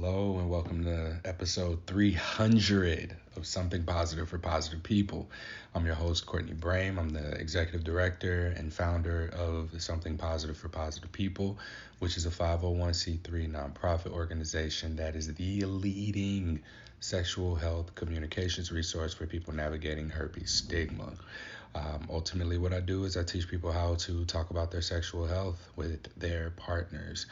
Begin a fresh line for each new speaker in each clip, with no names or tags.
Hello and welcome to episode 300 of Something Positive for Positive People. I'm your host, Courtney Brame. I'm the executive director and founder of Something Positive for Positive People, which is a 501c3 nonprofit organization that is the leading sexual health communications resource for people navigating herpes stigma. Ultimately, what I do is I teach people how to talk about their sexual health with their partners.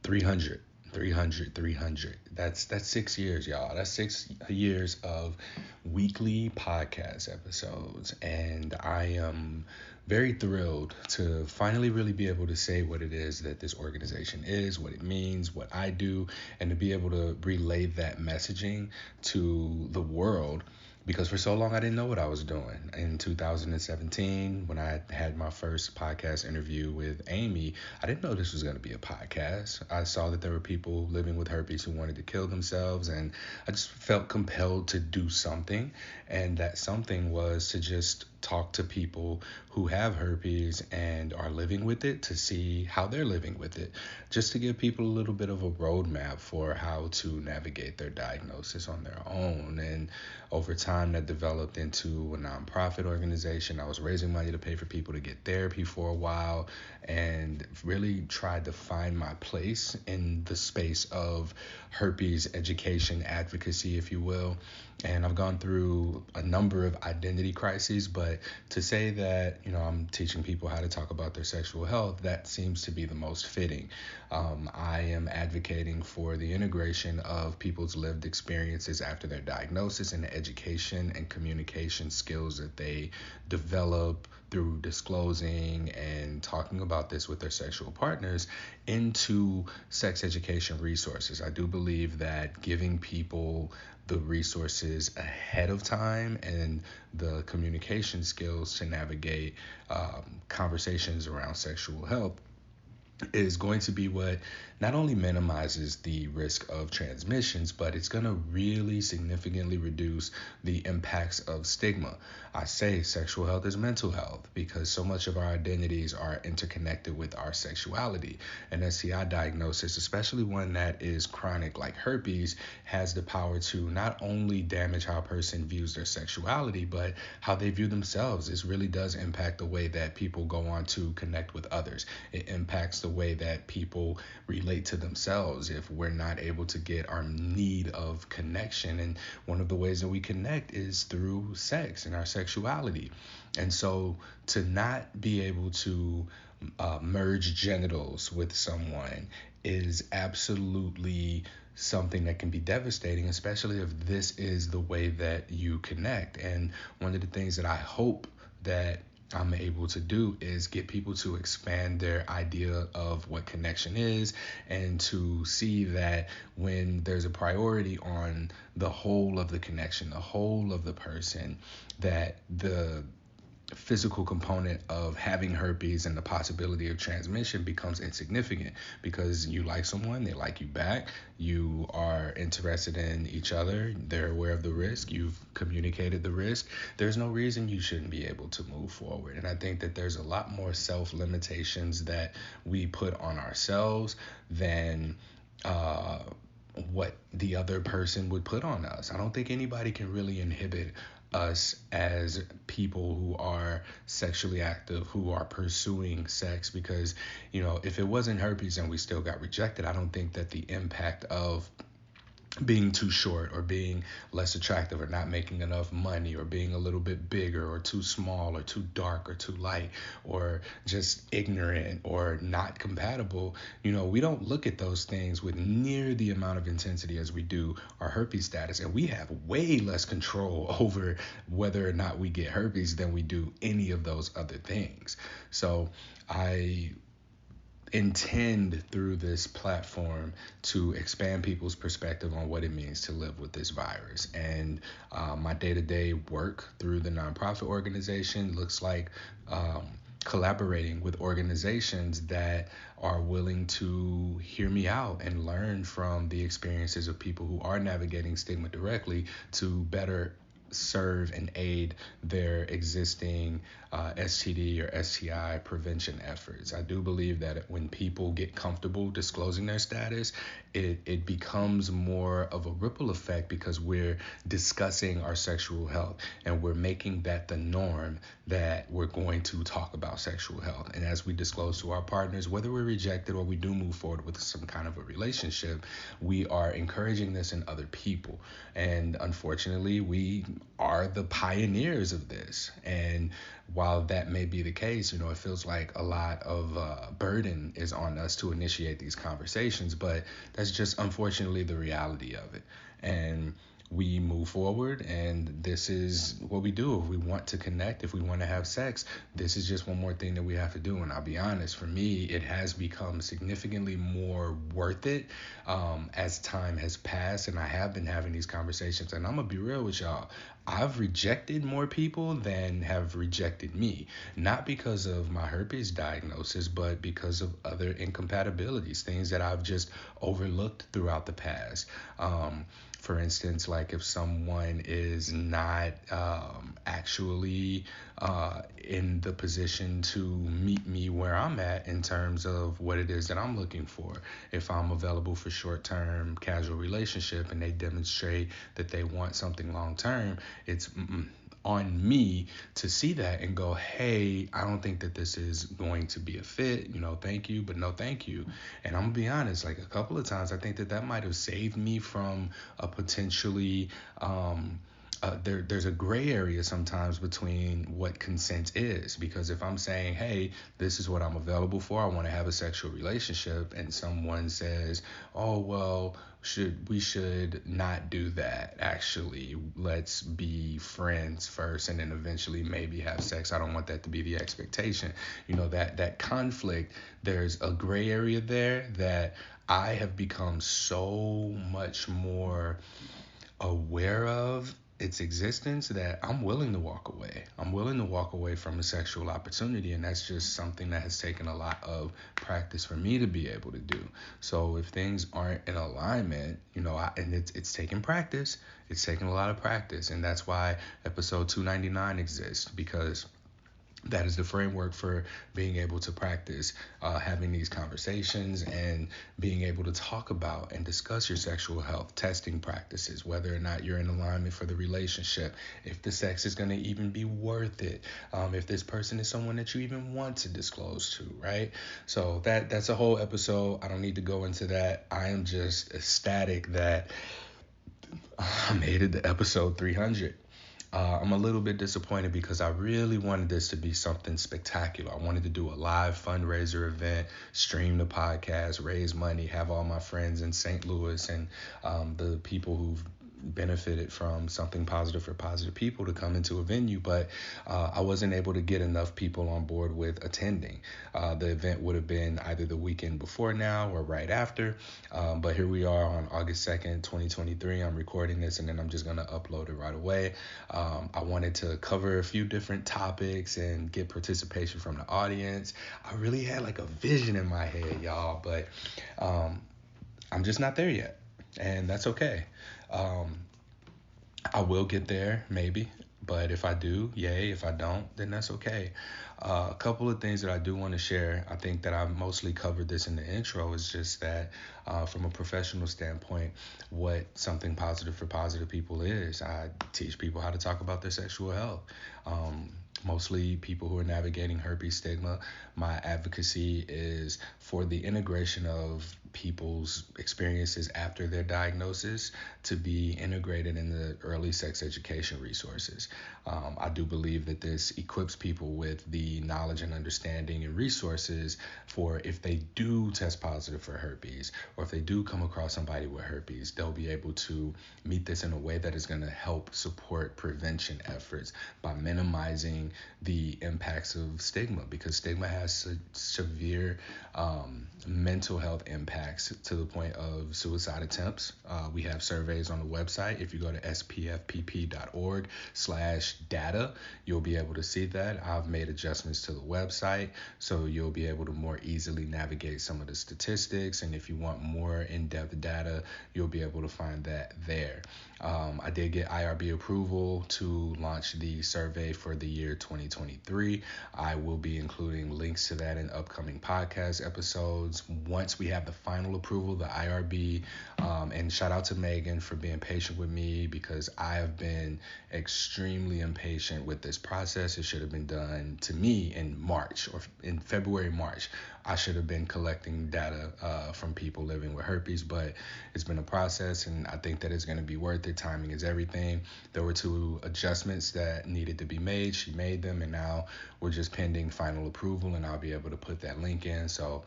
300, 300. That's 6 years, y'all. That's 6 years of weekly podcast episodes. And I am very thrilled to finally really be able to say what it is that this organization is, what it means, what I do, and to be able to relay that messaging to the world, because for so long I didn't know what I was doing. In 2017, when I had my first podcast interview with Amy, I didn't know this was going to be a podcast. I saw that there were people living with herpes who wanted to kill themselves, and I just felt compelled to do something. And that something was to just talk to people who have herpes and are living with it, to see how they're living with it, just to give people a little bit of a roadmap for how to navigate their diagnosis on their own. And over time, that developed into a nonprofit organization. I was raising money to pay for people to get therapy for a while, and really tried to find my place in the space of herpes education advocacy, if you will. And I've gone through a number of identity crises, but to say that, I'm teaching people how to talk about their sexual health, that seems to be the most fitting. I am advocating for the integration of people's lived experiences after their diagnosis and the education and communication skills that they develop through disclosing and talking about this with their sexual partners into sex education resources. I do believe that giving people the resources ahead of time and the communication skills to navigate conversations around sexual health is going to be what not only minimizes the risk of transmissions, but it's going to really significantly reduce the impacts of stigma. I say sexual health is mental health because so much of our identities are interconnected with our sexuality. An STI diagnosis, especially one that is chronic like herpes, has the power to not only damage how a person views their sexuality, but how they view themselves. This really does impact the way that people go on to connect with others. It impacts the way that people relate to themselves if we're not able to get our need of connection. And one of the ways that we connect is through sex and our sexuality. And so to not be able to merge genitals with someone is absolutely something that can be devastating, especially if this is the way that you connect. And one of the things that I hope that I'm able to do is get people to expand their idea of what connection is, and to see that when there's a priority on the whole of the connection, the whole of the person, that the physical component of having herpes and the possibility of transmission becomes insignificant, because you like someone, they like you back, you are interested in each other, they're aware of the risk, you've communicated the risk. There's no reason you shouldn't be able to move forward. And I think that there's a lot more self-limitations that we put on ourselves than what the other person would put on us. I don't think anybody can really inhibit us as people who are sexually active, who are pursuing sex, because, if it wasn't herpes and we still got rejected, I don't think that the impact of being too short or being less attractive or not making enough money or being a little bit bigger or too small or too dark or too light or just ignorant or not compatible, we don't look at those things with near the amount of intensity as we do our herpes status. And we have way less control over whether or not we get herpes than we do any of those other things. So I intend through this platform to expand people's perspective on what it means to live with this virus. And my day-to-day work through the nonprofit organization looks like collaborating with organizations that are willing to hear me out and learn from the experiences of people who are navigating stigma directly, to better serve and aid their existing STD or STI prevention efforts. I do believe that when people get comfortable disclosing their status, it becomes more of a ripple effect because we're discussing our sexual health and we're making that the norm that we're going to talk about sexual health. And as we disclose to our partners, whether we're rejected or we do move forward with some kind of a relationship, we are encouraging this in other people. And unfortunately, we are the pioneers of this. And while that may be the case, it feels like a lot of burden is on us to initiate these conversations, but that's just unfortunately the reality of it. And we move forward, and this is what we do. If we want to connect, if we want to have sex, this is just one more thing that we have to do. And I'll be honest, for me, it has become significantly more worth it as time has passed, and I have been having these conversations. And I'm gonna be real with y'all, I've rejected more people than have rejected me, not because of my herpes diagnosis, but because of other incompatibilities, things that I've just overlooked throughout the past. For instance, like if someone is not actually in the position to meet me where I'm at in terms of what it is that I'm looking for. If I'm available for short-term casual relationship and they demonstrate that they want something long-term, it's on me to see that and go, hey, I don't think that this is going to be a fit, thank you, but no thank you. And I'm gonna be honest, like a couple of times I think that might have saved me from a potentially there's a gray area sometimes between what consent is, because if I'm saying, hey, this is what I'm available for, I want to have a sexual relationship, and someone says, oh, well, we should not do that, actually, let's be friends first and then eventually maybe have sex. I don't want that to be the expectation. That conflict, there's a gray area there that I have become so much more aware of its existence that I'm willing to walk away. I'm willing to walk away from a sexual opportunity, and that's just something that has taken a lot of practice for me to be able to do. So if things aren't in alignment, and it's taking practice, it's taking a lot of practice, and that's why episode 299 exists, because that is the framework for being able to practice having these conversations and being able to talk about and discuss your sexual health, testing practices, whether or not you're in alignment for the relationship, if the sex is going to even be worth it, if this person is someone that you even want to disclose to, right? So that's a whole episode. I don't need to go into that. I am just ecstatic that I made it to episode 300. I'm a little bit disappointed because I really wanted this to be something spectacular. I wanted to do a live fundraiser event, stream the podcast, raise money, have all my friends in St. Louis and the people who've benefited from something positive for positive people to come into a venue, but I wasn't able to get enough people on board with attending. The event would have been either the weekend before now or right after, but here we are on August 2nd, 2023. I'm recording this and then I'm just going to upload it right away. I wanted to cover a few different topics and get participation from the audience. I really had like a vision in my head, y'all, but I'm just not there yet, and that's okay. I will get there, maybe, but if I do, yay. If I don't, then that's okay. A couple of things that I do want to share, I think that I mostly covered this in the intro, is just that from a professional standpoint, what something positive for positive people is. I teach people how to talk about their sexual health. Mostly people who are navigating herpes stigma. My advocacy is for the integration of people's experiences after their diagnosis to be integrated in the early sex education resources. I do believe that this equips people with the knowledge and understanding and resources for if they do test positive for herpes, or if they do come across somebody with herpes, they'll be able to meet this in a way that is going to help support prevention efforts by minimizing the impacts of stigma, because stigma has severe mental health impact impacts to the point of suicide attempts. We have surveys on the website. If you go to spfpp.org/data, you'll be able to see that. I've made adjustments to the website, so you'll be able to more easily navigate some of the statistics. And if you want more in-depth data, you'll be able to find that there. I did get IRB approval to launch the survey for the year 2023. I will be including links to that in upcoming podcast episodes. Once we have the final approval, the IRB, and shout out to Megan for being patient with me, because I have been extremely impatient with this process. It should have been done to me in March, or in February, March. I should have been collecting data from people living with herpes, but it's been a process, and I think that it's going to be worth it. Timing is everything. There were 2 adjustments that needed to be made. She made them, and now we're just pending final approval, and I'll be able to put that link in. So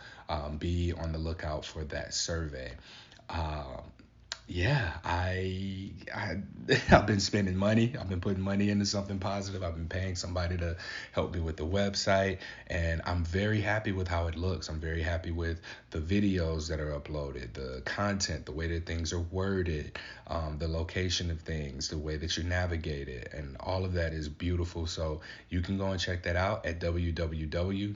be on the lookout for that survey. Yeah, I've been spending money. I've been putting money into something positive. I've been paying somebody to help me with the website, and I'm very happy with how it looks. I'm very happy with the videos that are uploaded, the content, the way that things are worded, the location of things, the way that you navigate it, and all of that is beautiful. So you can go and check that out at www.spfpp.org.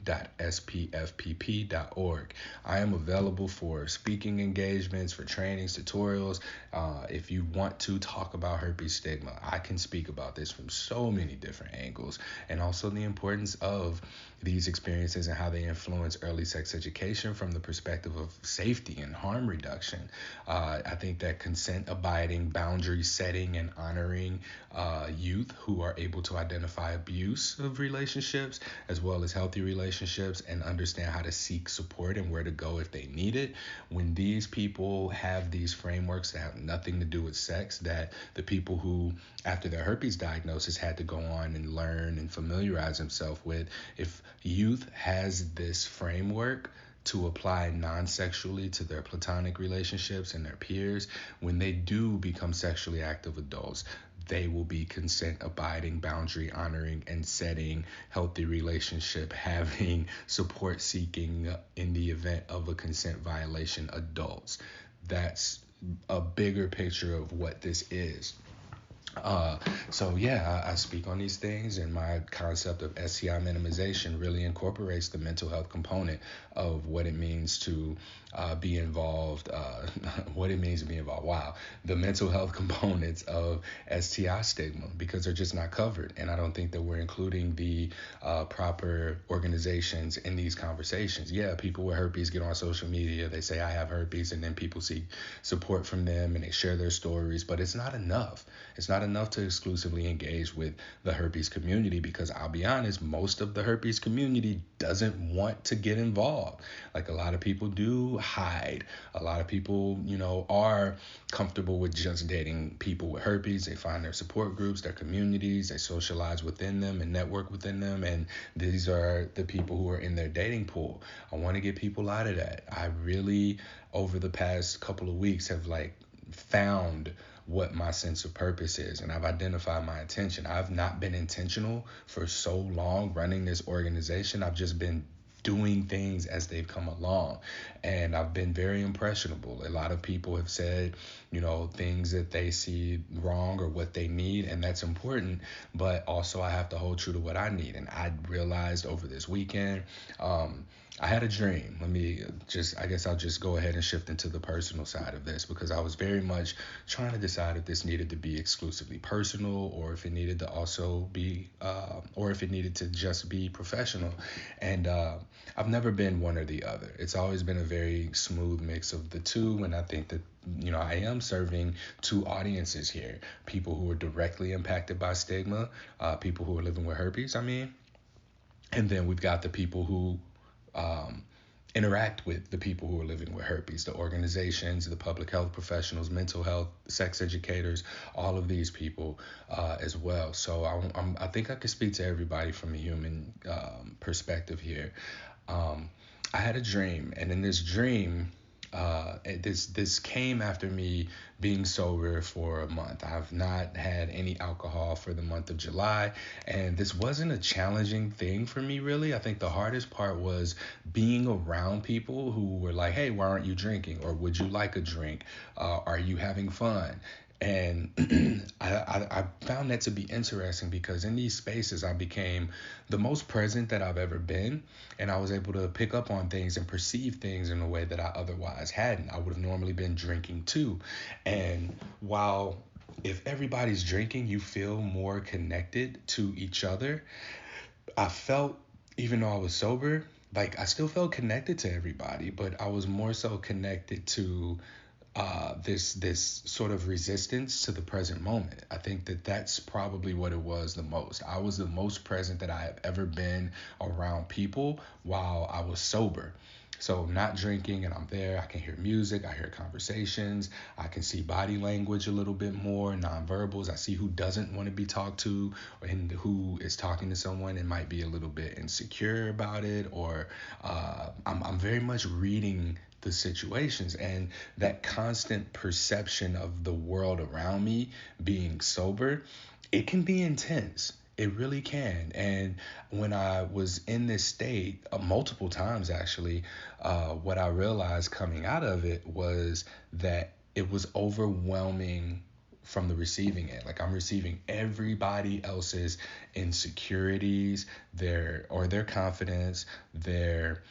I am available for speaking engagements, for trainings, tutorials. If you want to talk about herpes stigma, I can speak about this from so many different angles, and also the importance of these experiences and how they influence early sex education from the perspective of safety and harm reduction. I think that consent abiding, boundary setting, and honoring youth who are able to identify abuse of relationships as well as healthy relationships, and understand how to seek support and where to go if they need it. When these people have these frameworks that have nothing to do with sex, that the people who, after their herpes diagnosis, had to go on and learn and familiarize themselves with, if youth has this framework to apply non-sexually to their platonic relationships and their peers, when they do become sexually active adults, they will be consent abiding, boundary honoring, and setting, healthy relationship having, support seeking in the event of a consent violation adults. That's a bigger picture of what this is. So yeah, I speak on these things, and my concept of STI minimization really incorporates the mental health component of what it means to be involved, what it means to be involved. Wow. The mental health components of STI stigma, because they're just not covered. And I don't think that we're including the proper organizations in these conversations. Yeah, people with herpes get on social media, they say I have herpes, and then people seek support from them and they share their stories, but it's not enough. It's not enough to exclusively engage with the herpes community, because I'll be honest, most of the herpes community doesn't want to get involved. Like, a lot of people do hide. A lot of people, are comfortable with just dating people with herpes. They find their support groups, their communities, they socialize within them and network within them. And these are the people who are in their dating pool. I want to get people out of that. I really, over the past couple of weeks, have found what my sense of purpose is, and I've identified my intention. I've not been intentional for so long running this organization. I've just been doing things as they've come along, and I've been very impressionable. A lot of people have said, things that they see wrong or what they need, and that's important, but also I have to hold true to what I need. And I realized over this weekend, I had a dream. I guess I'll just go ahead and shift into the personal side of this, because I was very much trying to decide if this needed to be exclusively personal, or if it needed to also be, or if it needed to just be professional. And I've never been one or the other. It's always been a very smooth mix of the two. And I think that, I am serving 2 audiences here: people who are directly impacted by stigma, people who are living with herpes, and then we've got the people who interact with the people who are living with herpes, the organizations, the public health professionals, mental health, sex educators, all of these people as well. So I think I could speak to everybody from a human perspective here. I had a dream, and in this dream, This came after me being sober for a month. I've not had any alcohol for the month of July, and this wasn't a challenging thing for me really. I think the hardest part was being around people who were like, "Hey, why aren't you drinking?" or "Would you like a drink? Are you having fun?" And I found that to be interesting because in these spaces, I became the most present that I've ever been. And I was able to pick up on things and perceive things in a way that I otherwise hadn't. I would have normally been drinking too. And while if everybody's drinking, you feel more connected to each other, I felt, even though I was sober, like I still felt connected to everybody, but I was more so connected to this sort of resistance to the present moment. I think that that's probably what it was the most. I was the most present that I have ever been around people while I was sober. So not drinking and I'm there, I can hear music, I hear conversations, I can see body language a little bit more, nonverbals. I see who doesn't want to be talked to and who is talking to someone and might be a little bit insecure about it, or I'm very much reading the situations, and that constant perception of the world around me being sober, it can be intense. It really can. And when I was in this state, multiple times actually, what I realized coming out of it was that it was overwhelming from the receiving end. Like I'm receiving everybody else's insecurities, their confidence, their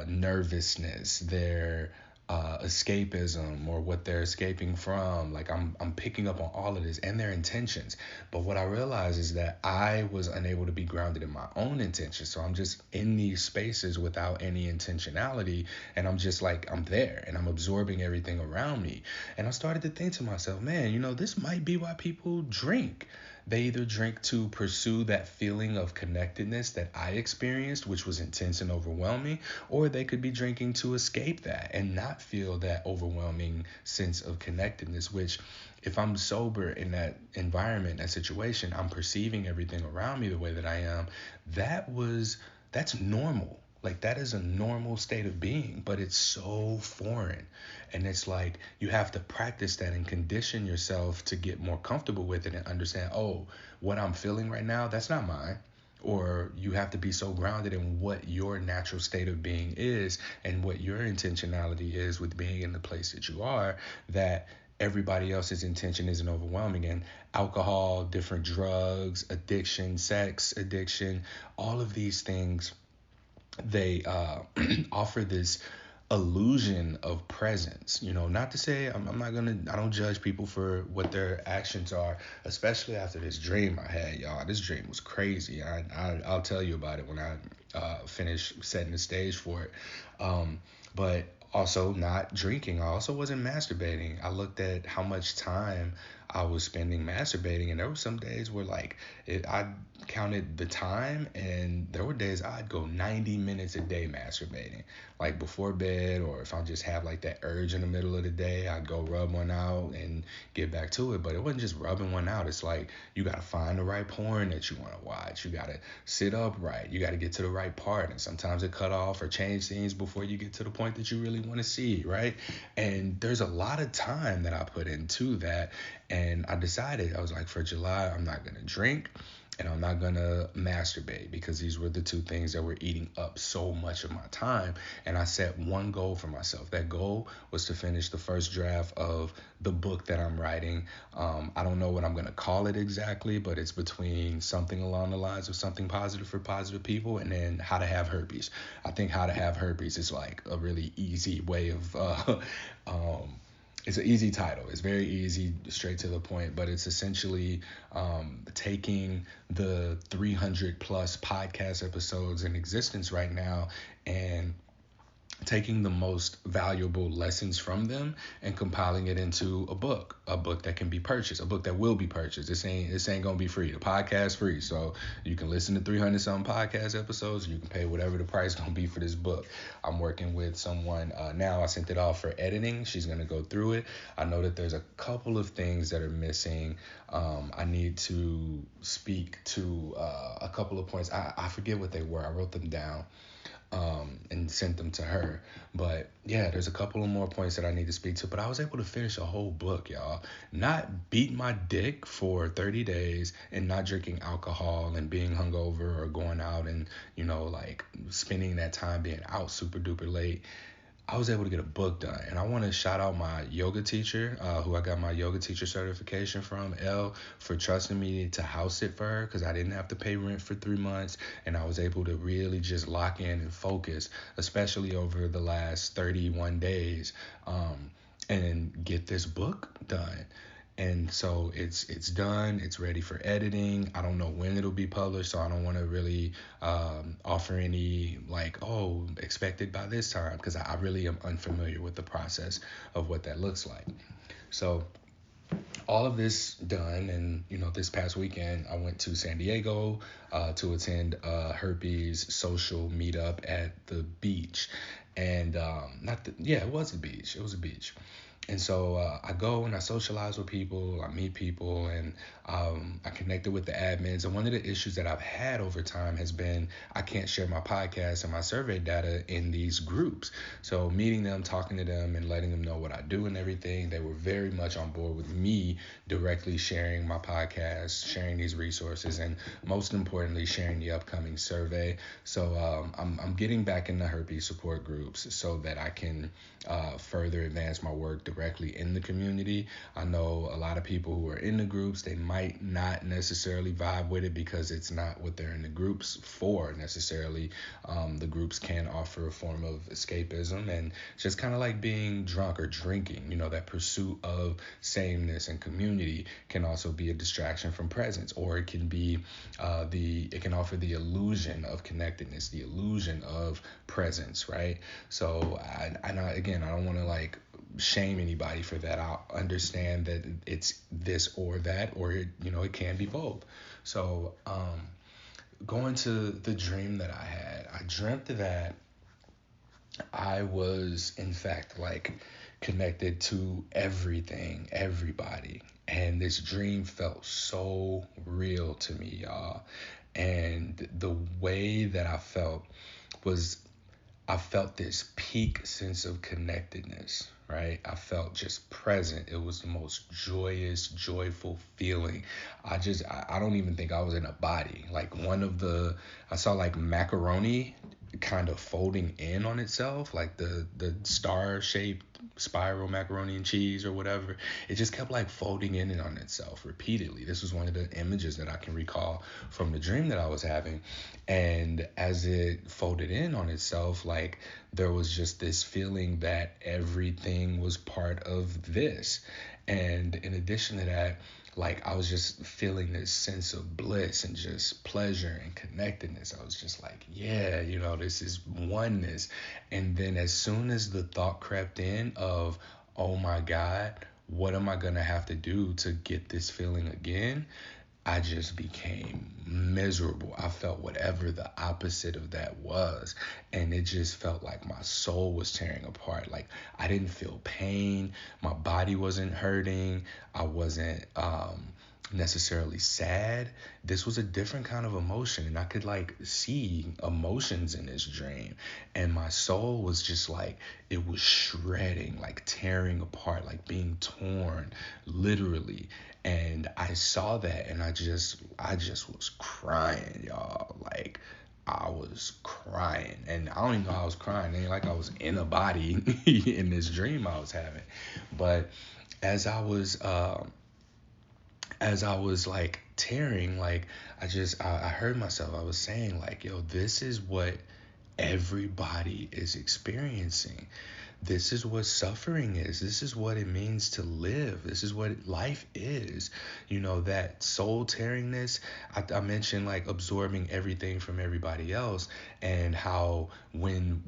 nervousness, their escapism, or what they're escaping from. Like I'm picking up on all of this and their intentions. But what I realized is that I was unable to be grounded in my own intentions. So I'm just in these spaces without any intentionality, and I'm just like I'm there and I'm absorbing everything around me. And I started to think to myself, man, this might be why people drink. They either drink to pursue that feeling of connectedness that I experienced, which was intense and overwhelming, or they could be drinking to escape that and not feel that overwhelming sense of connectedness, which if I'm sober in that environment, that situation, I'm perceiving everything around me the way that I am. That's normal. Like that is a normal state of being, but it's so foreign. And it's like you have to practice that and condition yourself to get more comfortable with it and understand, oh, what I'm feeling right now, that's not mine. Or you have to be so grounded in what your natural state of being is and what your intentionality is with being in the place that you are, that everybody else's intention isn't overwhelming. And alcohol, different drugs, addiction, sex addiction, all of these things, they offer this illusion of presence. Not to say I don't judge people for what their actions are, especially after this dream I had, y'all. This dream was crazy. I'll tell you about it when I finish setting the stage for it. But also not drinking. I also wasn't masturbating. I looked at how much time I was spending masturbating, and there were some days where I counted the time, and there were days I'd go 90 minutes a day masturbating, like before bed, or if I just have like that urge in the middle of the day, I'd go rub one out and get back to it. But it wasn't just rubbing one out. It's like you got to find the right porn that you want to watch. You got to sit up right. You got to get to the right part, and sometimes it cut off or change scenes before you get to the point that you really want to see, right? And there's a lot of time that I put into that. And I decided, I was like, for July, I'm not going to drink and I'm not going to masturbate, because these were the two things that were eating up so much of my time. And I set one goal for myself. That goal was to finish the first draft of the book that I'm writing. I don't know what I'm going to call it exactly, but it's between something along the lines of something positive for positive people and then how to have herpes. I think how to have herpes is like a really easy way of it's an easy title. It's very easy, straight to the point, but it's essentially taking the 300 plus podcast episodes in existence right now and taking the most valuable lessons from them and compiling it into a book that can be purchased, a book that will be purchased. This ain't gonna be free. The podcast free, so you can listen to 300 something podcast episodes. You can pay whatever the price gonna be for this book. I'm working with someone now. I sent it off for editing. She's gonna go through it. I know that there's a couple of things that are missing. I need to speak to a couple of points. I forget what they were. I wrote them down. and sent them to her. But yeah, there's a couple of more points that I need to speak to. But I was able to finish a whole book, y'all. Not beat my dick for 30 days and not drinking alcohol and being hungover or going out and, like spending that time being out super duper late. I was able to get a book done. And I want to shout out my yoga teacher, who I got my yoga teacher certification from, Elle, for trusting me to house sit for her because I didn't have to pay rent for 3 months. And I was able to really just lock in and focus, especially over the last 31 days, and get this book done. And so it's done. It's ready for editing. I don't know when it'll be published, so I don't want to really offer any like, oh, expected by this time, because I really am unfamiliar with the process of what that looks like. So all of this done, and this past weekend I went to San Diego to attend a herpes social meetup at the beach, and it was a beach. It was a beach. And so I go and I socialize with people, I meet people, and I connected with the admins. And one of the issues that I've had over time has been I can't share my podcast and my survey data in these groups. So meeting them, talking to them, and letting them know what I do and everything, they were very much on board with me directly sharing my podcast, sharing these resources, and most importantly, sharing the upcoming survey. So I'm getting back in the herpes support groups so that I can further advance my work directly in the community. I know a lot of people who are in the groups, they might not necessarily vibe with it because it's not what they're in the groups for necessarily. The groups can offer a form of escapism and just kind of like being drunk or drinking, that pursuit of sameness and community can also be a distraction from presence, or it can be it can offer the illusion of connectedness, the illusion of presence, right? So I don't want to like shame anybody for that. I understand that it's this or that, or it can be both. So going to the dream that I dreamt that I was in fact like connected to everything, everybody. And this dream felt so real to me, y'all. And the way that I felt was I felt this peak sense of connectedness, right? I felt just present. It was the most joyous, joyful feeling. I don't even think I was in a body. Like I saw like macaroni kind of folding in on itself, like the star shaped spiral macaroni and cheese or whatever. It just kept like folding in and on itself repeatedly. This was one of the images that I can recall from the dream that I was having. And as it folded in on itself, like there was just this feeling that everything was part of this. And in addition to that, like I was just feeling this sense of bliss and just pleasure and connectedness. I was just like, yeah, this is oneness. And then as soon as the thought crept in of, oh my God, what am I gonna have to do to get this feeling again? I just became miserable. I felt whatever the opposite of that was. And it just felt like my soul was tearing apart. Like I didn't feel pain. My body wasn't hurting. I wasn't necessarily sad. This was a different kind of emotion. And I could like see emotions in this dream. And my soul was just like, it was shredding, like tearing apart, like being torn, literally. And I saw that and I just was crying, y'all. Like I was crying, and I don't even know I was crying. It ain't like I was in a body in this dream I was having. But as I was like tearing, like I heard myself. I was saying like, yo, this is what everybody is experiencing. This is what suffering is. This is what it means to live. This is what life is. That soul tearingness. I mentioned like absorbing everything from everybody else, and how when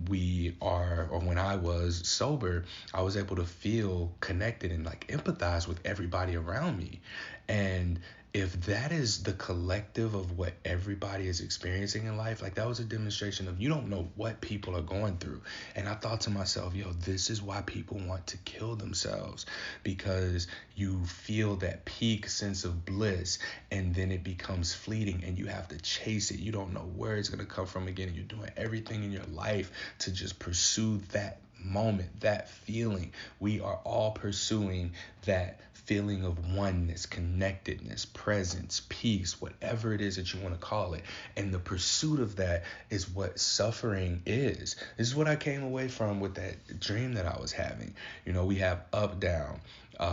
I was sober, I was able to feel connected and like empathize with everybody around me. And if that is the collective of what everybody is experiencing in life, like that was a demonstration of you don't know what people are going through. And I thought to myself, yo, this is why people want to kill themselves, because you feel that peak sense of bliss and then it becomes fleeting and you have to chase it. You don't know where it's going to come from again. And you're doing everything in your life to just pursue that moment, that feeling. We are all pursuing that feeling of oneness, connectedness, presence, peace, whatever it is that you want to call it. And the pursuit of that is what suffering is. This is what I came away from with that dream that I was having. You know, we have up, down.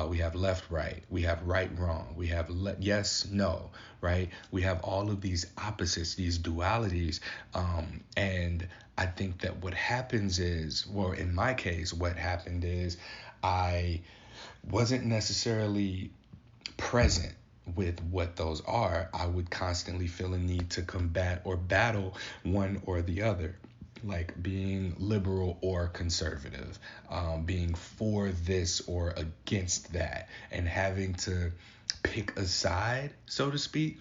We have left, right. We have right, wrong. We have yes, no, right? We have all of these opposites, these dualities. And I think that what happens is, well, in my case, what happened is I wasn't necessarily present with what those are. I would constantly feel a need to combat or battle one or the other, like being liberal or conservative, being for this or against that, and having to pick a side, so to speak,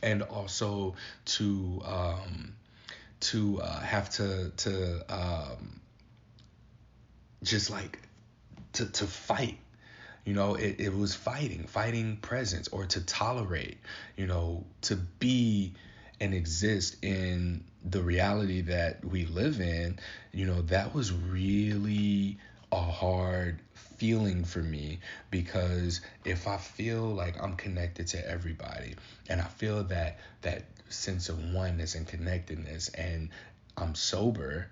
and also to have to just like to fight. You know, it was fighting presence, or to tolerate, you know, to be and exist in the reality that we live in. You know, that was really a hard feeling for me, because if I feel like I'm connected to everybody and I feel that sense of oneness and connectedness, and I'm sober,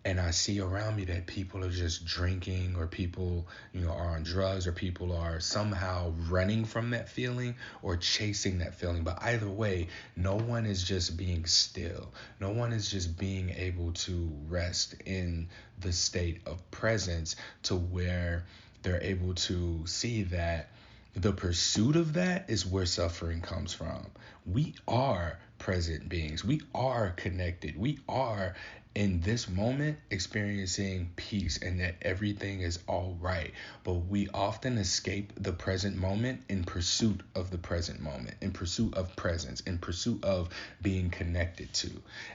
and I see around me that people are just drinking, or people, you know, are on drugs, or people are somehow running from that feeling or chasing that feeling. But either way, no one is just being still. No one is just being able to rest in the state of presence, to where they're able to see that the pursuit of that is where suffering comes from. We are present beings. We are connected. We are in this moment experiencing peace, and that everything is all right. But we often escape the present moment in pursuit of the present moment, in pursuit of presence, in pursuit of being connected to.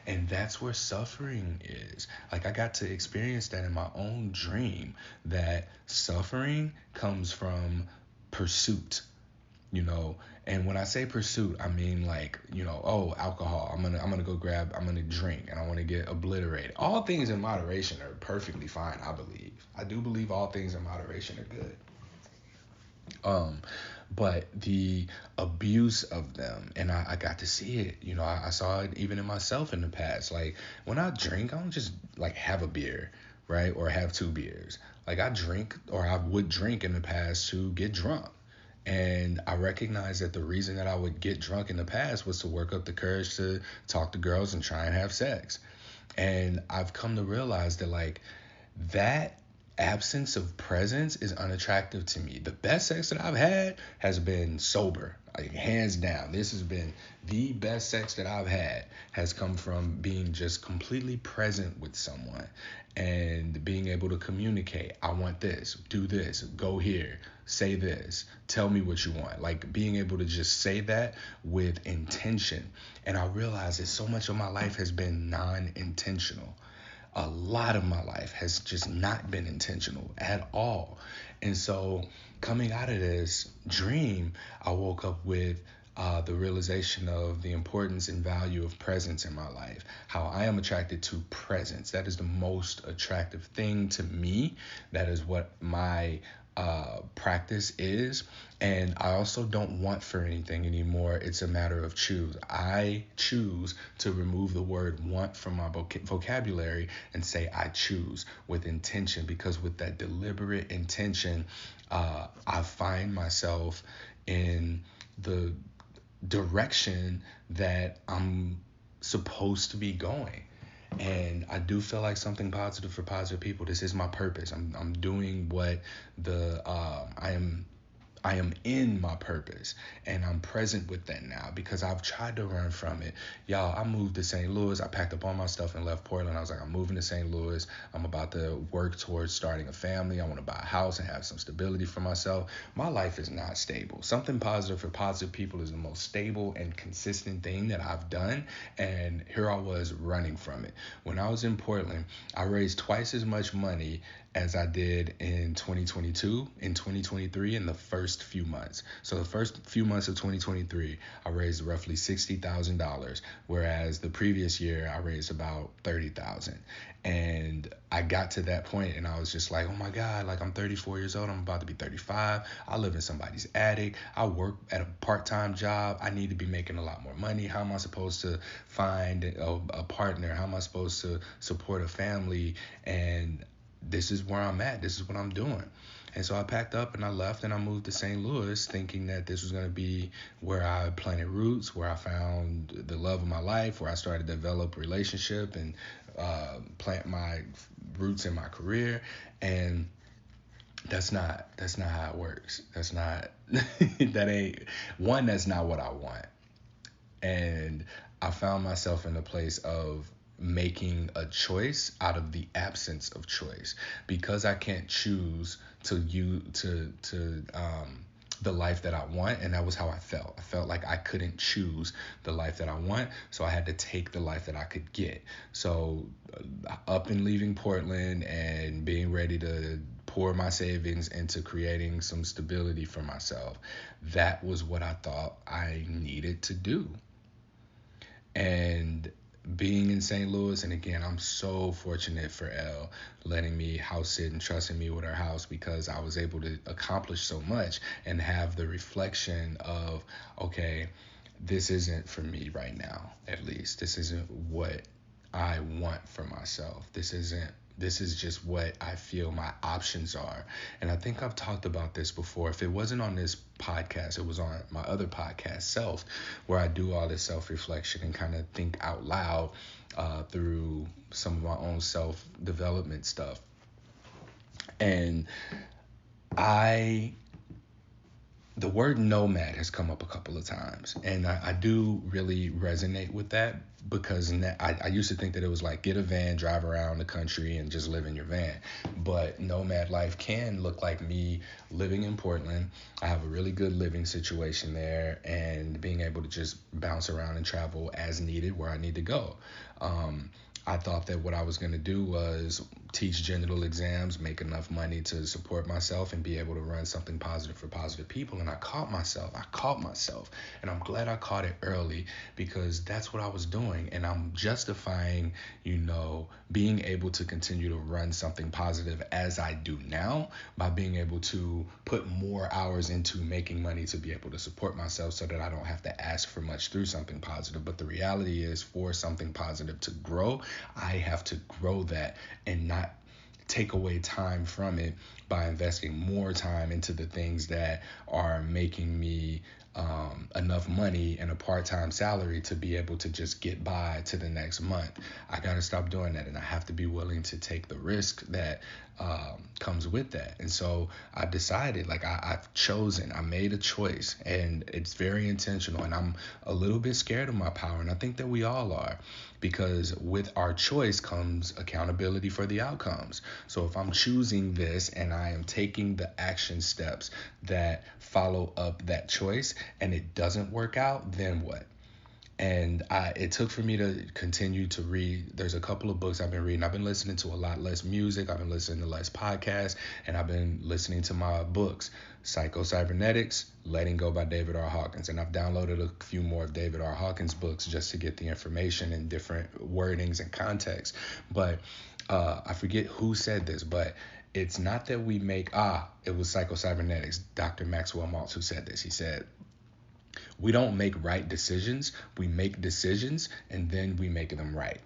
And that's where suffering is. Like, I got to experience that in my own dream, that suffering comes from pursuit, you know. And when I say pursuit, I mean, like, you know, oh, alcohol, I'm gonna go grab, I'm gonna drink, and I want to get obliterated. All things in moderation are perfectly fine. I do believe all things in moderation are good. But the abuse of them, and I got to see it, you know. I saw it even in myself in the past. Like, when I drink, I don't just like have a beer, right, or have two beers. Like, I drink, or I would drink in the past to get drunk. And I recognized that the reason that I would get drunk in the past was to work up the courage to talk to girls and try and have sex. And I've come to realize that, like, that absence of presence is unattractive to me. The best sex that I've had has been sober, like, hands down. This has been the best sex that I've had, has come from being just completely present with someone and being able to communicate. I want this, do this, go here, say this, tell me what you want. Like, being able to just say that with intention. And I realize that so much of my life has been non-intentional. A lot of my life has just not been intentional at all. And so, coming out of this dream, I woke up with the realization of the importance and value of presence in my life. How I am attracted to presence. That is the most attractive thing to me. That is what my practice is. And I also don't want for anything anymore. It's a matter of choose. I choose to remove the word want from my vocabulary and say I choose with intention, because with that deliberate intention, I find myself in the direction that I'm supposed to be going. And I do feel like something positive for positive people. This is my purpose. I'm doing what I am in my purpose, and I'm present with that now because I've tried to run from it. Y'all, I moved to St. Louis. I packed up all my stuff and left Portland. I was like, I'm moving to St. Louis. I'm about to work towards starting a family. I want to buy a house and have some stability for myself. My life is not stable. Something positive for positive people is the most stable and consistent thing that I've done. And here I was running from it. When I was in Portland, I raised twice as much money as I did in 2022, in 2023, in the first few months. So the first few months of 2023, I raised roughly $60,000, whereas the previous year I raised about $30,000. And I got to that point and I was just like, oh my God, like I'm 34 years old, I'm about to be 35. I live in somebody's attic. I work at a part-time job. I need to be making a lot more money. How am I supposed to find a partner? How am I supposed to support a family? And this is where I'm at. This is what I'm doing. And so I packed up and I left and I moved to St. Louis thinking that this was going to be where I planted roots, where I found the love of my life, where I started to develop a relationship and plant my roots in my career. And that's not how it works. That's not that's not what I want. And I found myself in a place of making a choice out of the absence of choice because I can't choose the life that I want, and that was how I felt. I felt like I couldn't choose the life that I want, so I had to take the life that I could get. So up and leaving Portland and being ready to pour my savings into creating some stability for myself, that was what I thought I needed to do. And being in St. Louis, and again, I'm so fortunate for Elle letting me house sit and trusting me with her house because I was able to accomplish so much and have the reflection of, okay, this isn't for me right now, at least. This isn't what I want for myself. This is just what I feel my options are. And I think I've talked about this before. If it wasn't on this podcast, it was on my other podcast, Self, where I do all this self-reflection and kind of think out loud through some of my own self-development stuff. And the word nomad has come up a couple of times, and I do really resonate with that because I used to think that it was like get a van, drive around the country, and just live in your van. But nomad life can look like me living in Portland. I have a really good living situation there and being able to just bounce around and travel as needed where I need to go. I thought that what I was going to do was teach genital exams, make enough money to support myself and be able to run something positive for positive people. And I caught myself. And I'm glad I caught it early because that's what I was doing. And I'm justifying, being able to continue to run something positive as I do now by being able to put more hours into making money to be able to support myself so that I don't have to ask for much through something positive. But the reality is for something positive to grow, I have to grow that and not take away time from it by investing more time into the things that are making me enough money and a part-time salary to be able to just get by to the next month. I got to stop doing that, and I have to be willing to take the risk that comes with that. And so I decided, I made a choice, and it's very intentional, and I'm a little bit scared of my power, and I think that we all are, because with our choice comes accountability for the outcomes. So if I'm choosing this and I am taking the action steps that follow up that choice and it doesn't work out, then what? And it took for me to continue to read. There's a couple of books I've been reading. I've been listening to a lot less music. I've been listening to less podcasts, and I've been listening to my books, Psycho-Cybernetics, Letting Go by David R. Hawkins. And I've downloaded a few more of David R. Hawkins' books just to get the information in different wordings and contexts. But I forget who said this, but it's not that we make, it was Psycho-Cybernetics, Dr. Maxwell Maltz who said this. He said, we don't make right decisions. We make decisions and then we make them right.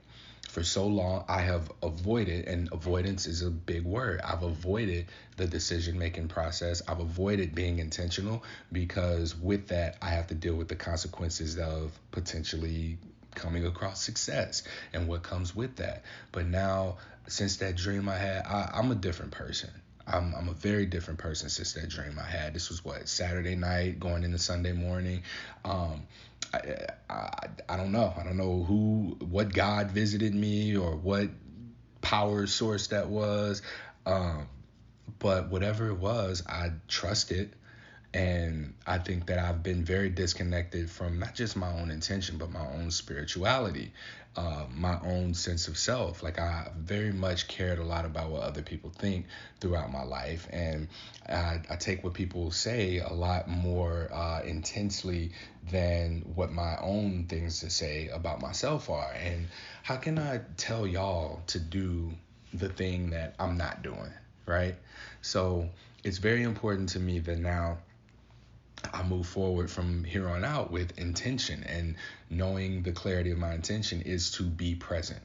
For so long, I have avoided, and avoidance is a big word. I've avoided the decision-making process. I've avoided being intentional because with that, I have to deal with the consequences of potentially coming across success and what comes with that. But now, since that dream I had, I'm a different person. I'm a very different person since that dream I had. This was what, Saturday night going into Sunday morning. Um, I don't know. I don't know what God visited me or what power source that was. Um, but whatever it was, I trusted. And I think that I've been very disconnected from not just my own intention, but my own spirituality, my own sense of self. Like, I very much cared a lot about what other people think throughout my life. And I take what people say a lot more intensely than what my own things to say about myself are. And how can I tell y'all to do the thing that I'm not doing, right? So it's very important to me that now I move forward from here on out with intention, and knowing the clarity of my intention is to be present.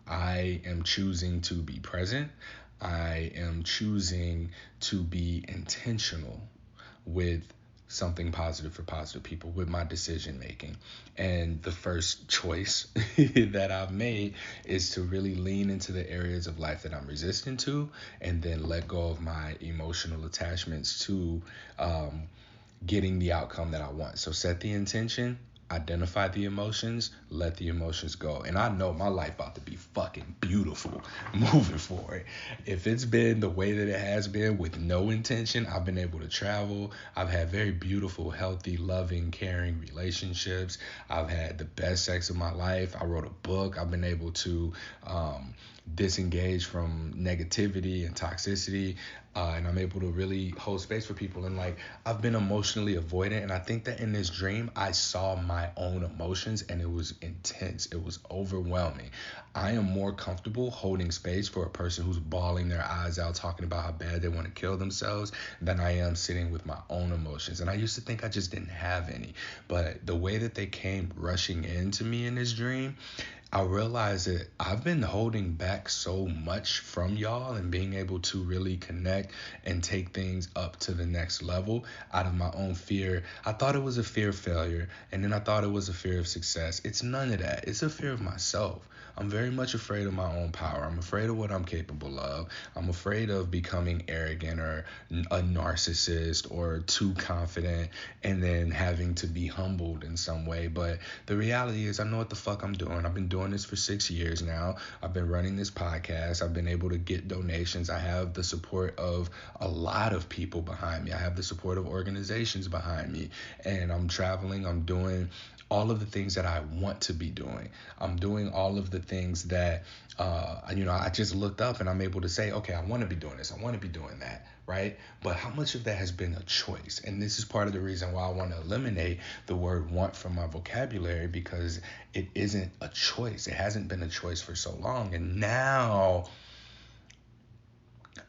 I am choosing to be present. I am choosing to be intentional with something positive for positive people, with my decision making. And the first choice that I've made is to really lean into the areas of life that I'm resistant to, and then let go of my emotional attachments to getting the outcome that I want. So set the intention, identify the emotions, let the emotions go. And I know my life about to be fucking beautiful moving forward. If it's been the way that it has been with no intention, I've been able to travel. I've had very beautiful, healthy, loving, caring relationships. I've had the best sex of my life. I wrote a book. I've been able to disengage from negativity and toxicity. And I'm able to really hold space for people. And like, I've been emotionally avoidant. And I think that in this dream, I saw my own emotions, and it was intense. It was overwhelming. I am more comfortable holding space for a person who's bawling their eyes out, talking about how bad they want to kill themselves, than I am sitting with my own emotions. And I used to think I just didn't have any. But the way that they came rushing into me in this dream, I realized that I've been holding back so much from y'all, and being able to really connect and take things up to the next level out of my own fear. I thought it was a fear of failure, and then I thought it was a fear of success. It's none of that. It's a fear of myself. I'm very much afraid of my own power. I'm afraid of what I'm capable of. I'm afraid of becoming arrogant or a narcissist or too confident, and then having to be humbled in some way. But the reality is, I know what the fuck I'm doing. I've been doing this for 6 years now. I've been running this podcast. I've been able to get donations. I have the support of a lot of people behind me. I have the support of organizations behind me. And I'm traveling. I'm doing all of the things that I want to be doing. I'm doing all of the things that, I just looked up and I'm able to say, okay, I want to be doing this. I want to be doing that, right? But how much of that has been a choice? And this is part of the reason why I want to eliminate the word want from my vocabulary, because it isn't a choice. It hasn't been a choice for so long. And now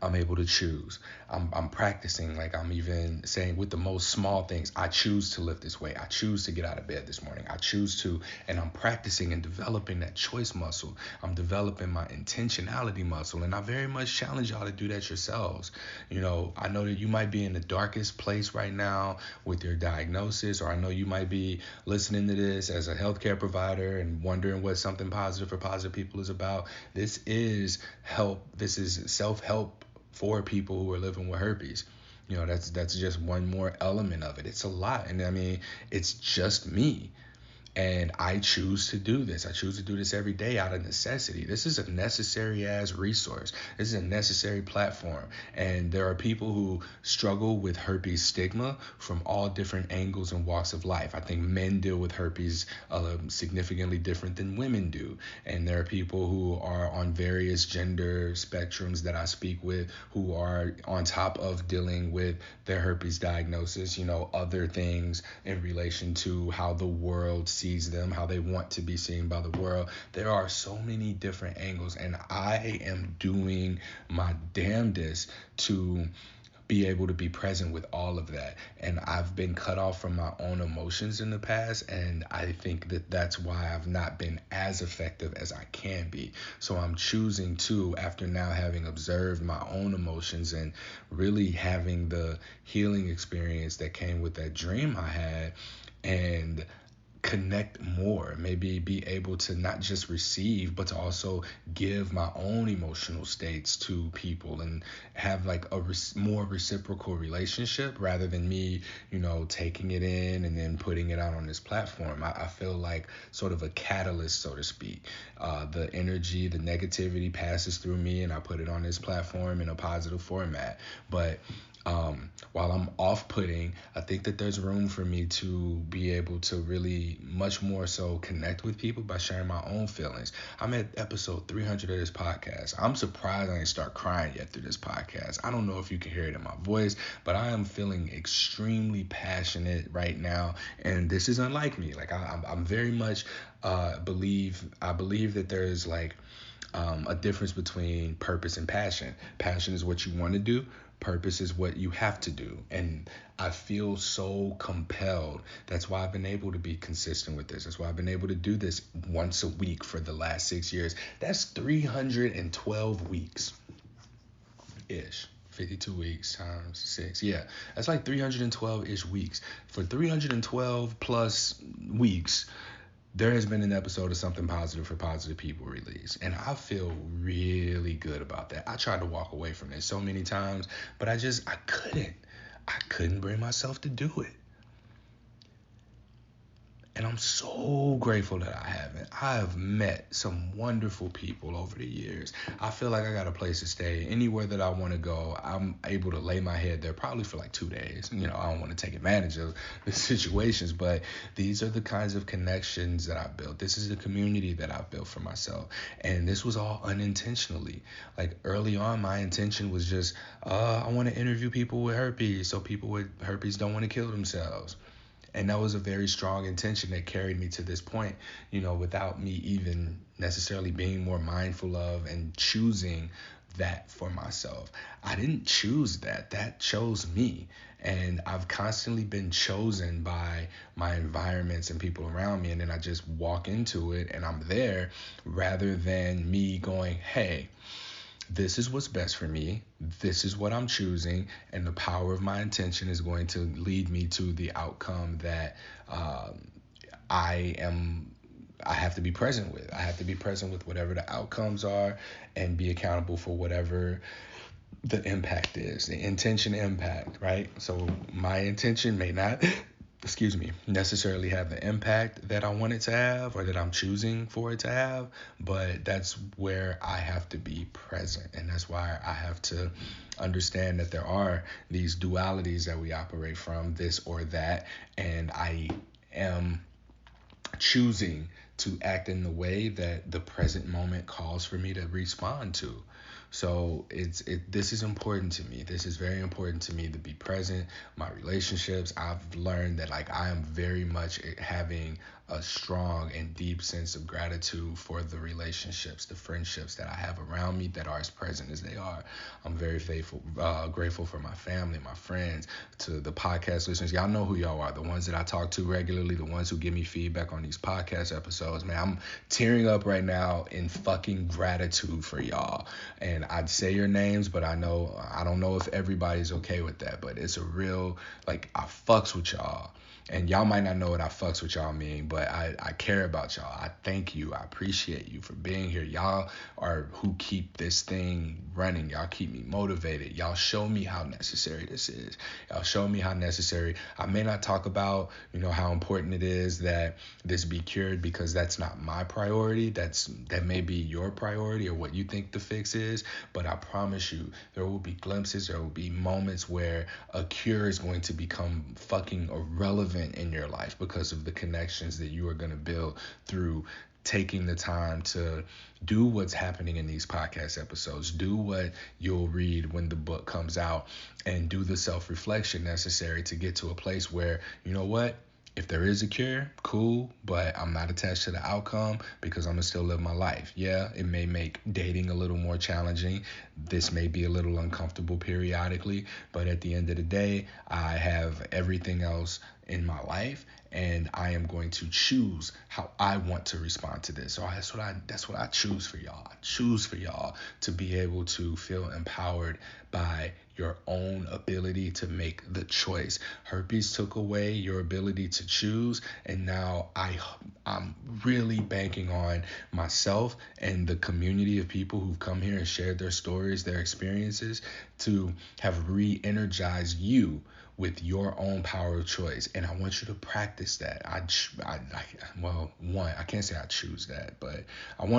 I'm able to choose. I'm practicing. Like, I'm even saying with the most small things, I choose to lift this weight. I choose to get out of bed this morning. I choose to, and I'm practicing and developing that choice muscle. I'm developing my intentionality muscle. And I very much challenge y'all to do that yourselves. I know that you might be in the darkest place right now with your diagnosis, or I know you might be listening to this as a healthcare provider and wondering what something positive for positive people is about. This is help. This is self-help for people who are living with herpes. That's just one more element of it. It's a lot. And I mean, it's just me. And I choose to do this. I choose to do this every day out of necessity. This is a necessary ass resource. This is a necessary platform. And there are people who struggle with herpes stigma from all different angles and walks of life. I think men deal with herpes significantly different than women do. And there are people who are on various gender spectrums that I speak with, who are on top of dealing with their herpes diagnosis, other things in relation to how the world sees them, how they want to be seen by the world. There are so many different angles, and I am doing my damnedest to be able to be present with all of that. And I've been cut off from my own emotions in the past, and I think that that's why I've not been as effective as I can be. So I'm choosing to, after now having observed my own emotions and really having the healing experience that came with that dream I had, and connect more, maybe be able to not just receive, but to also give my own emotional states to people and have like a more reciprocal relationship rather than me, taking it in and then putting it out on this platform. I feel like sort of a catalyst, so to speak. The energy, the negativity passes through me and I put it on this platform in a positive format. But while I'm off-putting, I think that there's room for me to be able to really much more so connect with people by sharing my own feelings. I'm at episode 300 of this podcast. I'm surprised I didn't start crying yet through this podcast. I don't know if you can hear it in my voice, but I am feeling extremely passionate right now, and this is unlike me. Like I'm very much believe that there's like a difference between purpose and passion. Passion is what you want to do. Purpose is what you have to do. And I feel so compelled. That's why I've been able to be consistent with this. That's why I've been able to do this once a week for the last 6 years. That's 312 weeks ish. 52 weeks times 6. Yeah, that's like 312-ish weeks. For 312 plus weeks, there has been an episode of Something Positive for Positive People released, and I feel really good about that. I tried to walk away from it so many times, but I couldn't bring myself to do it. And I'm so grateful that I haven't. I have met some wonderful people over the years. I feel like I got a place to stay. Anywhere that I want to go, I'm able to lay my head there probably for like 2 days. I don't want to take advantage of the situations, but these are the kinds of connections that I built. This is the community that I built for myself. And this was all unintentionally. Like early on, my intention was just, I want to interview people with herpes so people with herpes don't want to kill themselves. And that was a very strong intention that carried me to this point, without me even necessarily being more mindful of and choosing that for myself. I didn't choose that. That chose me. And I've constantly been chosen by my environments and people around me. And then I just walk into it and I'm there rather than me going, hey, this is what's best for me. This is what I'm choosing. And the power of my intention is going to lead me to the outcome that I have to be present with. I have to be present with whatever the outcomes are and be accountable for whatever the impact is, the intention impact, right? So my intention may not necessarily have the impact that I want it to have or that I'm choosing for it to have, but that's where I have to be present. And that's why I have to understand that there are these dualities that we operate from, this or that, and I am choosing to act in the way that the present moment calls for me to respond to. So this is important to me. This is very important to me to be present. My relationships, I've learned that like I am very much having a strong and deep sense of gratitude for the relationships, the friendships that I have around me that are as present as they are. I'm very grateful for my family, my friends, to the podcast listeners. Y'all know who y'all are, the ones that I talk to regularly, the ones who give me feedback on these podcast episodes. Man, I'm tearing up right now in fucking gratitude for y'all. And I'd say your names, but I don't know if everybody's okay with that, but it's a real, like, I fucks with y'all. And y'all might not know what I fucks with y'all mean, but I care about y'all. I thank you. I appreciate you for being here. Y'all are who keep this thing running. Y'all keep me motivated. Y'all show me how necessary this is. Y'all show me how necessary. I may not talk about, how important it is that this be cured because that's not my priority. That may be your priority or what you think the fix is. But I promise you, there will be glimpses, there will be moments where a cure is going to become fucking irrelevant in your life because of the connections that you are going to build through taking the time to do what's happening in these podcast episodes, do what you'll read when the book comes out, and do the self-reflection necessary to get to a place where, you know what? If there is a cure, cool, but I'm not attached to the outcome because I'm going to still live my life. Yeah, it may make dating a little more challenging. This may be a little uncomfortable periodically, but at the end of the day, I have everything else in my life, and I am going to choose how I want to respond to this. So that's what I choose for y'all. I choose for y'all to be able to feel empowered by your own ability to make the choice. Herpes took away your ability to choose, and now I'm really banking on myself and the community of people who've come here and shared their stories, their experiences, to have re-energized you with your own power of choice. And I want you to practice that. I can't say I choose that, but I'm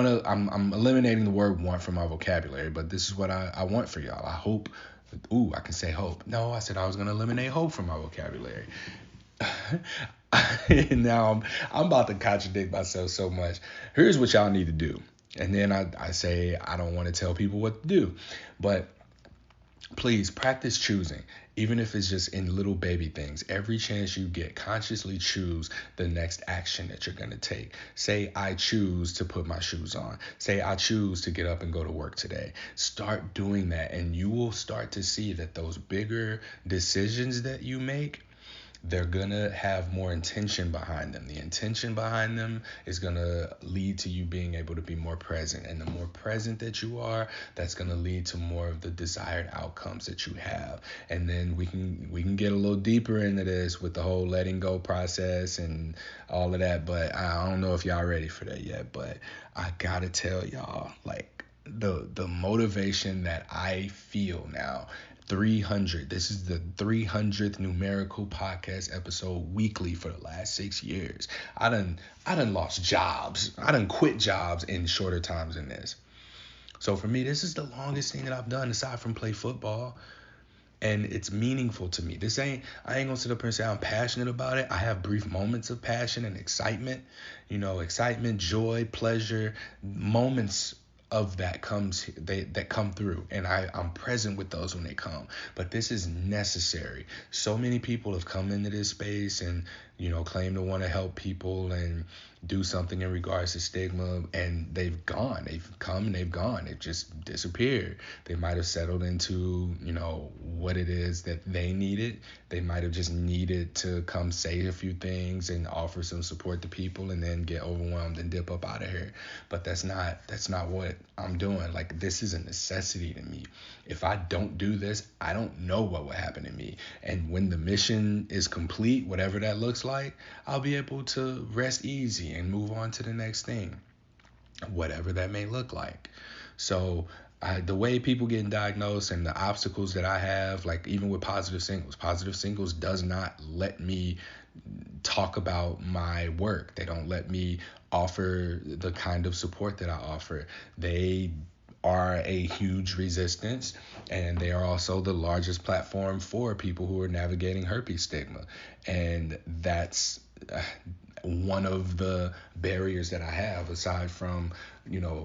eliminating the word want from my vocabulary, but this is what I want for y'all. I hope, I can say hope. No, I said I was going to eliminate hope from my vocabulary. And now I'm about to contradict myself so much. Here's what y'all need to do. And then I say I don't want to tell people what to do, but please practice choosing, even if it's just in little baby things. Every chance you get, consciously choose the next action that you're going to take. Say, I choose to put my shoes on. Say, I choose to get up and go to work today. Start doing that, and you will start to see that those bigger decisions that you make, they're going to have more intention behind them. The intention behind them is going to lead to you being able to be more present. And the more present that you are, that's going to lead to more of the desired outcomes that you have. And then we can get a little deeper into this with the whole letting go process and all of that. But I don't know if y'all ready for that yet. But I got to tell y'all, like, the motivation that I feel now. 300. This is the 300th numerical podcast episode weekly for the last 6 years. I done lost jobs. I done quit jobs in shorter times than this. So for me, this is the longest thing that I've done aside from play football. And it's meaningful to me. I ain't gonna sit up here and say I'm passionate about it. I have brief moments of passion and excitement, excitement, joy, pleasure, moments of that that come through, and I'm present with those when they come. But this is necessary. So many people have come into this space and claim to want to help people and do something in regards to stigma, and they've come and they've gone. They've just disappeared. They might have settled into what it is that they needed. They might have just needed to come say a few things and offer some support to people, and then get overwhelmed and dip up out of here. But that's not what I'm doing. Like, this is a necessity to me. If I don't do this, I don't know what will happen to me. And when the mission is complete, whatever that looks like, I'll be able to rest easy and move on to the next thing, whatever that may look like. So the way people getting diagnosed and the obstacles that I have, like even with positive singles does not let me talk about my work. They don't let me offer the kind of support that I offer. They are a huge resistance, and they are also the largest platform for people who are navigating herpes stigma. And that's one of the barriers that I have, aside from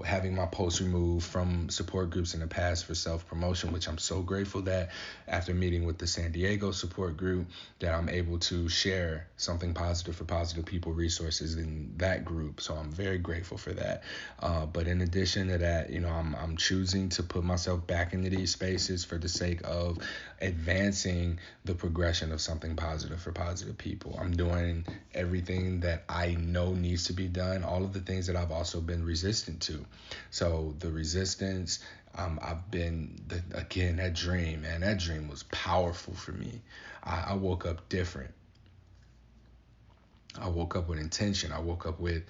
having my posts removed from support groups in the past for self-promotion, which I'm so grateful that after meeting with the San Diego support group that I'm able to share something positive for positive people resources in that group. So I'm very grateful for that. But in addition to that, I'm choosing to put myself back into these spaces for the sake of advancing the progression of something positive for positive people. I'm doing everything that I know needs to be done, all of the things that I've also been resistant to. So the resistance, I've been, again, that dream was powerful for me. I woke up different. I woke up with intention. I woke up with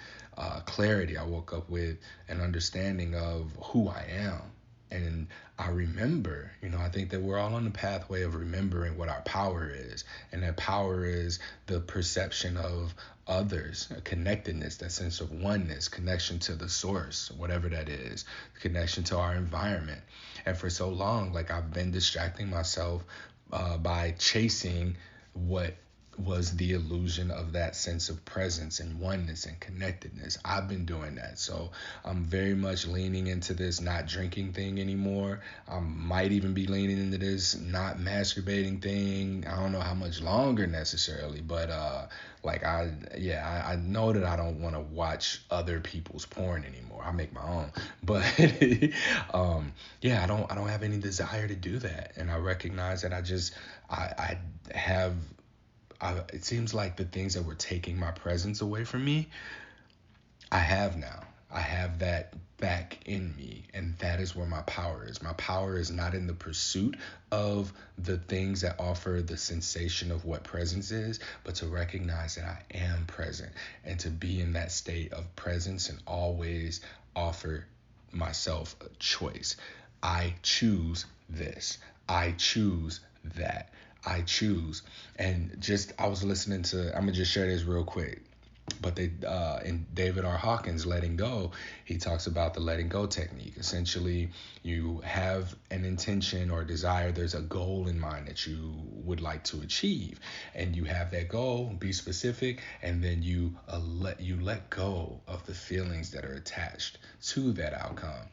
clarity. I woke up with an understanding of who I am. And I remember, I think that we're all on the pathway of remembering what our power is. And that power is the perception of others, connectedness, that sense of oneness, connection to the source, whatever that is, connection to our environment. And for so long, like, I've been distracting myself by chasing what was the illusion of that sense of presence and oneness and connectedness. I've been doing that. So I'm very much leaning into this not drinking thing anymore. I might even be leaning into this not masturbating thing. I don't know how much longer necessarily, but I know that I don't want to watch other people's porn anymore. I make my own. But I don't have any desire to do that. And I recognize that I have it seems like the things that were taking my presence away from me, I have now. I have that back in me. And that is where my power is. My power is not in the pursuit of the things that offer the sensation of what presence is, but to recognize that I am present and to be in that state of presence and always offer myself a choice. I choose this. I choose that. I choose. And just, I was listening to, I'm going to just share this real quick. But they in David R. Hawkins' Letting Go, he talks about the letting go technique. Essentially, you have an intention or desire. There's a goal in mind that you would like to achieve, and you have that goal. Be specific, and then you let go of the feelings that are attached to that outcome.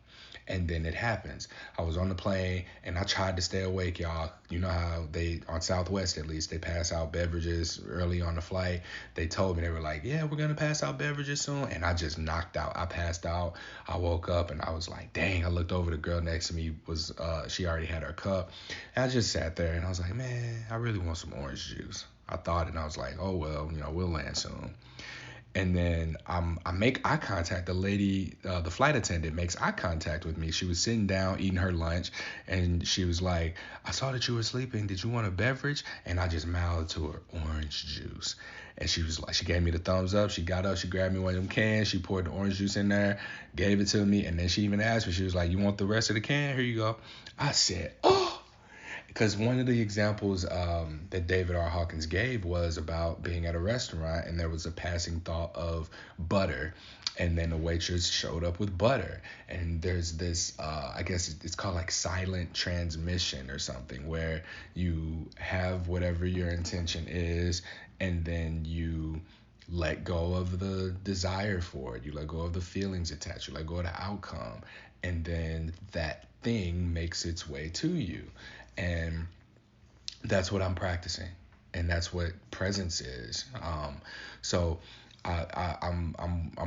And then it happens. I was on the plane and I tried to stay awake, y'all. You know how they, on Southwest at least, they pass out beverages early on the flight. They told me, they were like, yeah, we're going to pass out beverages soon. And I just knocked out. I passed out. I woke up and I was like, dang, I looked over, the girl next to me was, she already had her cup. And I just sat there and I was like, man, I really want some orange juice. I thought, and I was like, oh, well, we'll land soon. And then I make eye contact. The lady, the flight attendant, makes eye contact with me. She was sitting down eating her lunch, and she was like, I saw that you were sleeping. Did you want a beverage? And I just mouthed to her, orange juice. And she was like, she gave me the thumbs up. She got up, she grabbed me one of them cans. She poured the orange juice in there, gave it to me. And then she even asked me, she was like, you want the rest of the can? Here you go. I said, oh. Because one of the examples that David R. Hawkins gave was about being at a restaurant and there was a passing thought of butter. And then the waitress showed up with butter. And there's this, I guess it's called like silent transmission or something, where you have whatever your intention is and then you let go of the desire for it. You let go of the feelings attached. You let go of the outcome. And then that thing makes its way to you. And that's what I'm practicing, and that's what presence is. So I'm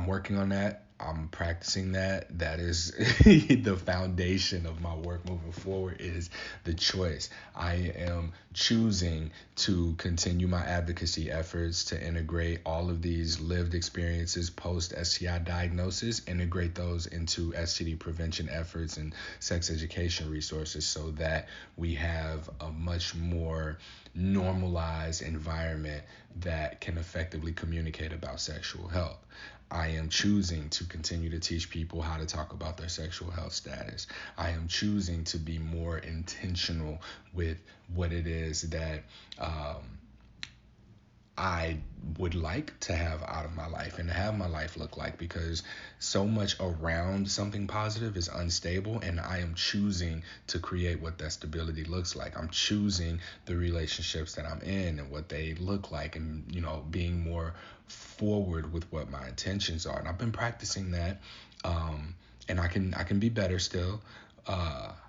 working on that. I'm practicing that. That is the foundation of my work moving forward, is the choice. I am choosing to continue my advocacy efforts to integrate all of these lived experiences post STI diagnosis, integrate those into STD prevention efforts and sex education resources so that we have a much more normalized environment that can effectively communicate about sexual health. I am choosing to continue to teach people how to talk about their sexual health status. I am choosing to be more intentional with what it is that I would like to have out of my life and to have my life look like, because so much around something positive is unstable, and I am choosing to create what that stability looks like. I'm choosing the relationships that I'm in and what they look like, and being more forward with what my intentions are. And I've been practicing that, and I can be better still.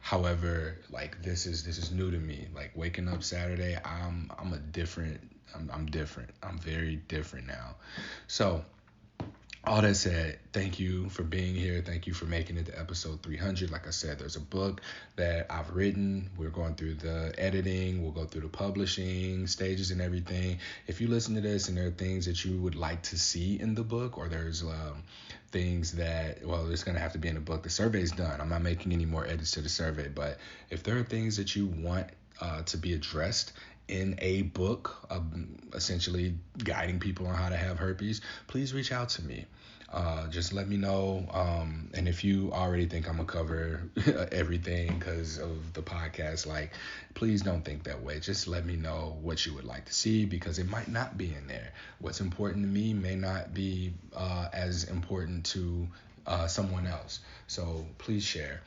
However, like this is new to me. Like waking up Saturday, I'm different. I'm very different now. So all that said, thank you for being here. Thank you for making it to episode 300. Like I said, there's a book that I've written. We're going through the editing. We'll go through the publishing stages and everything. If you listen to this and there are things that you would like to see in the book, or there's things that, well, it's going to have to be in the book. The survey's done. I'm not making any more edits to the survey. But if there are things that you want to be addressed in a book, essentially guiding people on how to have herpes, please reach out to me. Just let me know. And if you already think I'm gonna cover everything because of the podcast, like, please don't think that way. Just let me know what you would like to see, because it might not be in there. What's important to me may not be as important to someone else. So please share.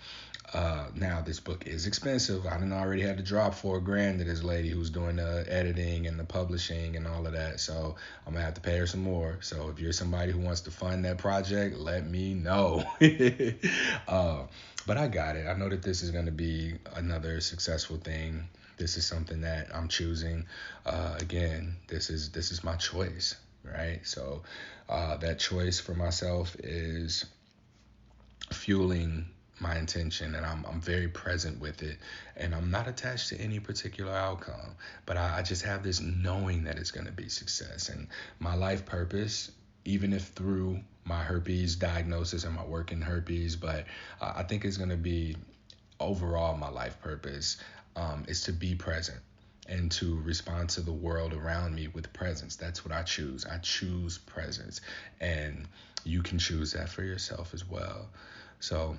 Now this book is expensive. I done already had to drop $4,000 to this lady who's doing the editing and the publishing and all of that. So I'm gonna have to pay her some more. So if you're somebody who wants to fund that project, let me know. But I got it. I know that this is gonna be another successful thing. This is something that I'm choosing. Again, this is my choice, right? So that choice for myself is fueling my intention, and I'm very present with it, and I'm not attached to any particular outcome, but I just have this knowing that it's going to be success. And my life purpose even if through my herpes diagnosis and my work in herpes, but I think it's going to be overall my life purpose is to be present and to respond to the world around me with presence. That's what I choose. I choose presence, and you can choose that for yourself as well. So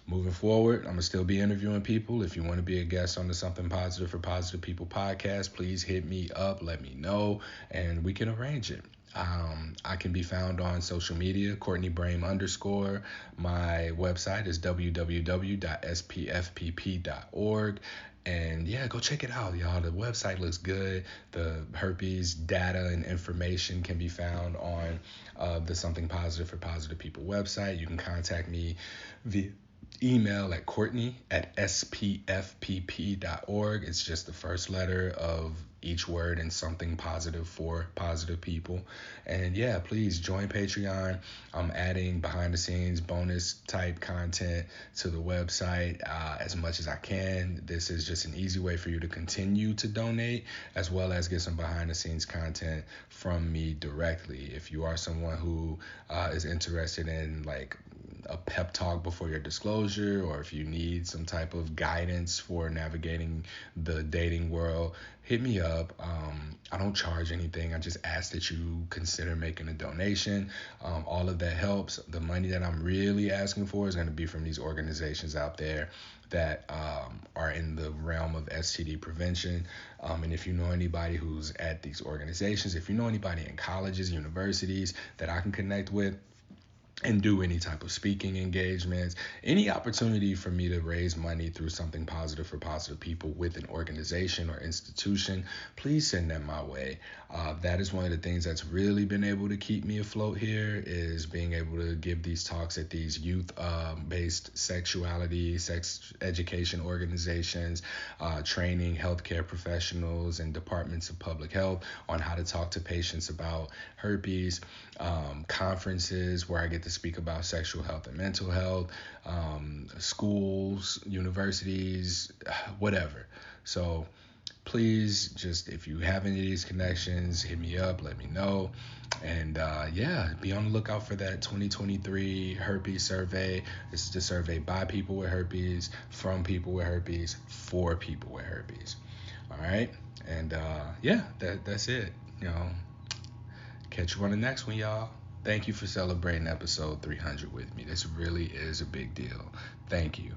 moving forward, I'm going to still be interviewing people. If you want to be a guest on the Something Positive for Positive People podcast, please hit me up, let me know, and we can arrange it. I can be found on social media, Courtney Brame _. My website is www.spfpp.org. And yeah, go check it out, y'all. The website looks good. The herpes data and information can be found on the Something Positive for Positive People website. You can contact me via email at Courtney@spfpp.org. It's just the first letter of each word and something positive for positive people. And yeah, please join Patreon. I'm adding behind the scenes bonus type content to the website as much as I can. This is just an easy way for you to continue to donate, as well as get some behind the scenes content from me directly. If you are someone who is interested in like a pep talk before your disclosure, or if you need some type of guidance for navigating the dating world, hit me up. I don't charge anything. I just ask that you consider making a donation. All of that helps. The money that I'm really asking for is going to be from these organizations out there that are in the realm of STD prevention. And if you know anybody who's at these organizations, if you know anybody in colleges, universities that I can connect with, and do any type of speaking engagements, any opportunity for me to raise money through something positive for positive people with an organization or institution, please send them my way. That is one of the things that's really been able to keep me afloat here, is being able to give these talks at these youth-based sexuality, sex education organizations, training healthcare professionals and departments of public health on how to talk to patients about herpes, conferences where I get to speak about sexual health and mental health, schools, universities, whatever. So please, just if you have any of these connections, hit me up, let me know. And yeah, be on the lookout for that 2023 herpes survey. This is the survey by people with herpes, from people with herpes, for people with herpes. All right. And yeah, that's it. Catch you on the next one, y'all. Thank you for celebrating episode 300 with me. This really is a big deal. Thank you.